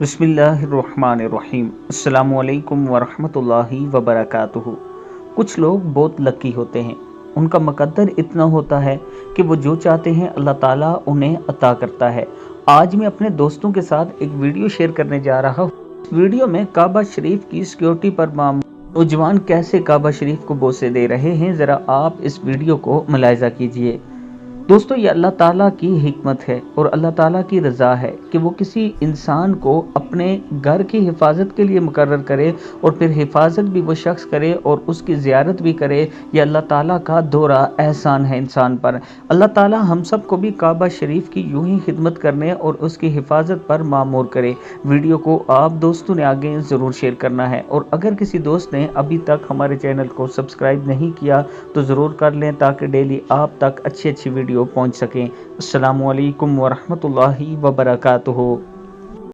बिस्मिल्लाहिर्रहमानिर्रहीम। अस्सलामु अलैकुम वरहमतुल्लाहि वबरकातुहू। कुछ लोग बहुत लकी होते हैं, उनका मुकद्दर इतना होता है कि वो जो चाहते हैं अल्लाह ताला उन्हें अता करता है। आज मैं अपने दोस्तों के साथ एक वीडियो शेयर करने जा रहा हूँ। इस वीडियो में काबा शरीफ की सिक्योरिटी पर नौजवान कैसे काबा शरीफ को बोसे दे रहे हैं, ज़रा आप इस वीडियो को मुलाहिज़ा कीजिए। दोस्तों, ये अल्लाह ताला की हिकमत है और अल्लाह ताला की रज़ा है कि वो किसी इंसान को अपने घर की हिफाजत के लिए मुकर्रर करे और फिर हिफाजत भी वो शख्स करे और उसकी ज़ियारत भी करे। ये अल्लाह ताला का दोहरा एहसान है इंसान पर। अल्लाह ताला हम सब को भी काबा शरीफ की यूं ही खिदमत करने और उसकी हिफाजत पर मामूर करे। वीडियो को आप दोस्तों ने आगे ज़रूर शेयर करना है, और अगर किसी दोस्त ने अभी तक हमारे चैनल को सब्सक्राइब नहीं किया तो ज़रूर कर लें, ताकि डेली आप तक अच्छी अच्छी वीडियो पहुंच सकें। अस्सलामु अलैकुम वरहमतुल्लाहि वबरकातुहू।